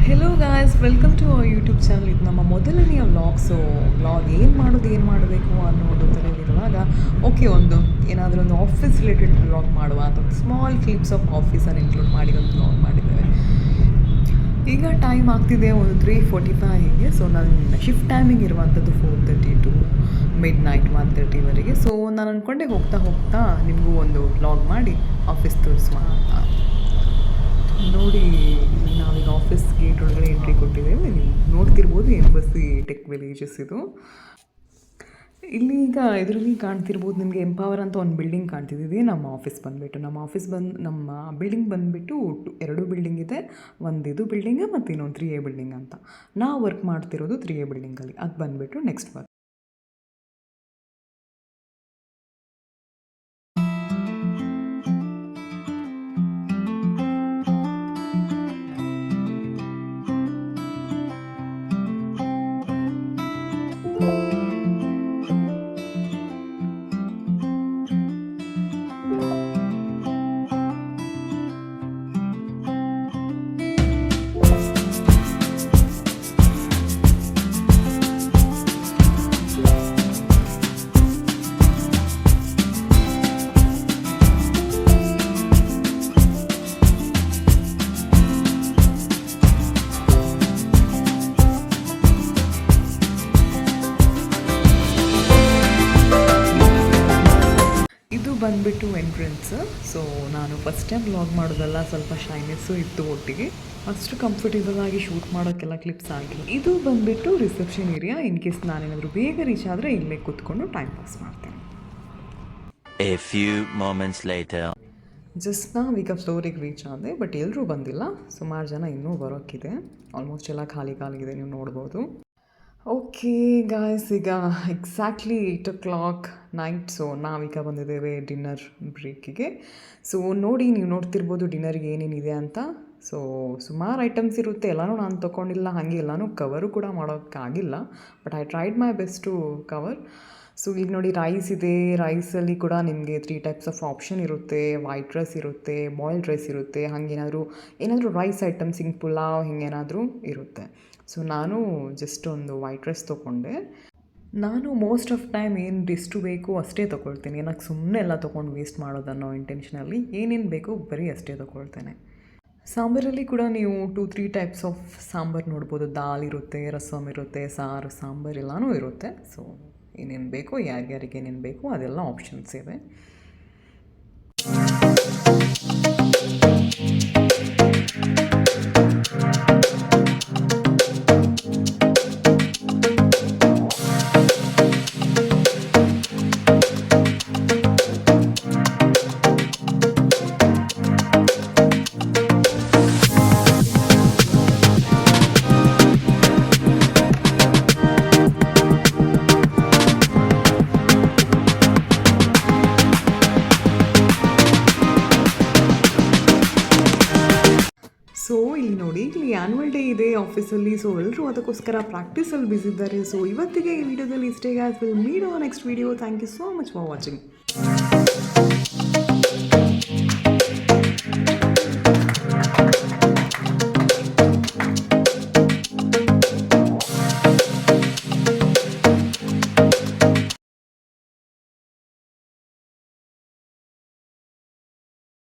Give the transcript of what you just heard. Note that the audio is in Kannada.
Hello guys, welcome to our YouTube channel. ಇದು ನಮ್ಮ ಮೊದಲನೆಯ ವ್ಲಾಗ್ಸು. ವ್ಲಾಗ್ ಏನು ಮಾಡಬೇಕು ಅನ್ನೋದು ತಲೆಯಲ್ಲಿರುವಾಗ ಓಕೆ, ಏನಾದರೂ ಒಂದು ಆಫೀಸ್ ರಿಲೇಟೆಡ್ ವ್ಲಾಗ್ ಮಾಡುವ ಅಥವಾ ಸ್ಮಾಲ್ ಕ್ಲಿಪ್ಸ್ ಆಫ್ ಆಫೀಸನ್ನು ಇನ್ಕ್ಲೂಡ್ ಮಾಡಿ ಒಂದು ವ್ಲಾಗ್ ಮಾಡಿದ್ದೇವೆ. ಈಗ ಟೈಮ್ ಆಗ್ತಿದೆ ಒಂದು 3:45 ಹೀಗೆ. ಸೊ ನನ್ನ ಶಿಫ್ಟ್ ಟೈಮಿಂಗ್ ಇರುವಂಥದ್ದು 4:30 ಟು ಮಿಡ್ ನೈಟ್ 1:30ವರೆಗೆ. ಸೊ ನಾನು ಅಂದ್ಕೊಂಡೆ ಹೋಗ್ತಾ ನಿಮಗೂ ಒಂದು ವ್ಲಾಗ್ ಮಾಡಿ ಆಫೀಸ್ ತೋರಿಸುವ ಅಂತ. ನೋಡಿ, ನಾವೀಗ ಆಫೀಸ್ ಗೇಟ್ ಒಳಗಡೆ ಎಂಟ್ರಿ ಕೊಟ್ಟಿದ್ದೇವೆ. ನೀವು ನೋಡ್ತಿರ್ಬೋದು ಎಂಬಸಿ ಟೆಕ್ ವಿಲೇಜಸ್ ಇದು. ಇಲ್ಲಿ ಈಗ ಇದರಲ್ಲಿ ಕಾಣ್ತಿರ್ಬೋದು ನಿಮಗೆ ಎಂಪವರ್ ಅಂತ ಒಂದು ಬಿಲ್ಡಿಂಗ್ ಕಾಣ್ತಿದ್ದೀವಿ. ನಮ್ಮ ಆಫೀಸ್ ಬಂದುಬಿಟ್ಟು ನಮ್ಮ ಬಿಲ್ಡಿಂಗ್ ಬಂದುಬಿಟ್ಟು 2 ಬಿಲ್ಡಿಂಗ್ ಇದೆ. ಒಂದು ಇದು ಬಿಲ್ಡಿಂಗ್ ಮತ್ತು ಇನ್ನೊಂದು 3A ಬಿಲ್ಡಿಂಗ್ ಅಂತ. ನಾವು ವರ್ಕ್ ಮಾಡ್ತಿರೋದು 3A ಬಿಲ್ಡಿಂಗಲ್ಲಿ. ಅದು ಬಂದುಬಿಟ್ಟು ನೆಕ್ಸ್ಟ್ ವರ್ಕ್. ಬಂದುಬಿಟ್ಟು ಎಂಟ್ರೆನ್ಸ್. ಸೊ ನಾನು ಫಸ್ಟ್ ಟೈಮ್ ವ್ಲಾಗ್ ಮಾಡೋದಲ್ಲ, ಸ್ವಲ್ಪ ಶೈನೆಸ್ಸು ಇತ್ತು ಒಟ್ಟಿಗೆ. ಅಷ್ಟು ಕಂಫರ್ಟೇಬಲ್ ಆಗಿ ಶೂಟ್ ಮಾಡೋಕ್ಕೆಲ್ಲ ಕ್ಲಿಪ್ಸ್ ಆಗಿಲ್ಲ. ಇದು ಬಂದುಬಿಟ್ಟು ರಿಸೆಪ್ಷನ್ ಏರಿಯಾ. ಇನ್ ಕೇಸ್ ನಾನೇನಾದರೂ ಬೇಗ ರೀಚ್ ಆದರೆ ಇಲ್ಲೇ ಕೂತ್ಕೊಂಡು ಟೈಮ್ ಪಾಸ್ ಮಾಡ್ತೇನೆ. A few moments later. Just ನಾವೀಗ ಫ್ಲೋರಿಗೆ ರೀಚ್ ಆದೆ, ಬಟ್ ಎಲ್ಲರೂ ಬಂದಿಲ್ಲ. ಸುಮಾರು ಜನ ಇನ್ನೂ ಬರೋಕ್ಕಿದೆ. ಆಲ್ಮೋಸ್ಟ್ ಎಲ್ಲ ಖಾಲಿ ಇದೆ, ನೀವು ನೋಡ್ಬೋದು. ಓಕೆ ಗಾಯ್ಸ್, ಈಗ ಎಕ್ಸಾಕ್ಟ್ಲಿ 8 o'clock ನೈಟ್. ಸೊ ನಾವೀಗ ಬಂದಿದ್ದೇವೆ ಡಿನ್ನರ್ ಬ್ರೇಕಿಗೆ. ಸೊ ನೋಡಿ, ನೀವು ನೋಡ್ತಿರ್ಬೋದು ಡಿನ್ನರ್ಗೆ ಏನೇನಿದೆ ಅಂತ. ಸೊ ಸುಮಾರು ಐಟಮ್ಸ್ ಇರುತ್ತೆ. ಎಲ್ಲನೂ ನಾನು ತೊಗೊಂಡಿಲ್ಲ, ಹಾಗೆ ಎಲ್ಲನೂ ಕವರು ಕೂಡ ಮಾಡೋಕ್ಕಾಗಿಲ್ಲ. But I tried my best to cover. So ಈಗ ನೋಡಿ, ರೈಸ್ ಇದೆ. ರೈಸಲ್ಲಿ ಕೂಡ ನಿಮಗೆ 3 types ಆಫ್ ಆಪ್ಷನ್ ಇರುತ್ತೆ. ವೈಟ್ ರೈಸ್ ಇರುತ್ತೆ, ಬಾಯ್ಲ್ಡ್ ರೈಸ್ ಇರುತ್ತೆ, ಹಾಗೇನಾದರೂ ರೈಸ್ ಐಟಮ್ಸ್ ಹಿಂಗೆ ಪುಲಾವ್ ಹಿಂಗೇನಾದರೂ ಇರುತ್ತೆ. ಸೊ ನಾನು ಜಸ್ಟ್ ಒಂದು ವೈಟ್ ರೈಸ್ ತೊಗೊಂಡೆ. ನಾನು ಮೋಸ್ಟ್ ಆಫ್ ಟೈಮ್ ಎಷ್ಟು ಬೇಕು ಅಷ್ಟೇ ತೊಗೊಳ್ತೀನಿ. ಏನಕ್ಕೆ ಸುಮ್ಮನೆ ಎಲ್ಲ ತೊಗೊಂಡು ವೇಸ್ಟ್ ಮಾಡೋದನ್ನೋ ಇಂಟೆನ್ಷನಲ್ಲಿ ಏನೇನು ಬೇಕು ಬರೀ ಅಷ್ಟೇ ತೊಗೊಳ್ತೇನೆ. ಸಾಂಬಾರಲ್ಲಿ ಕೂಡ ನೀವು 2-3 types ಆಫ್ ಸಾಂಬಾರು ನೋಡ್ಬೋದು. ದಾಲ್ ಇರುತ್ತೆ, ರಸಮ್ ಇರುತ್ತೆ, ಸಾರು ಸಾಂಬಾರು ಎಲ್ಲನೂ ಇರುತ್ತೆ. ಸೊ ಏನೇನು ಬೇಕೋ, ಯಾರ್ಯಾರಿಗೆ ಏನೇನು ಬೇಕೋ ಅದೆಲ್ಲ ಆಪ್ಷನ್ಸ್ ಇದೆ. ಸೊ ಇಲ್ಲಿ ನೋಡಿ, ಇಲ್ಲಿ ಆ್ಯನ್ಯುವಲ್ ಡೇ ಇದೆ ಆಫೀಸಲ್ಲಿ. ಸೊ ಎಲ್ಲರೂ ಅದಕ್ಕೋಸ್ಕರ ಪ್ರಾಕ್ಟೀಸಲ್ಲಿ ಬ್ಯುಸಿ ಇದ್ದಾರೆ. ಸೊ ಇವತ್ತಿಗೆ ಈ ವಿಡಿಯೋದಲ್ಲಿ ಇಷ್ಟೇ guys. Will meet on next video. Thank you so much for watching.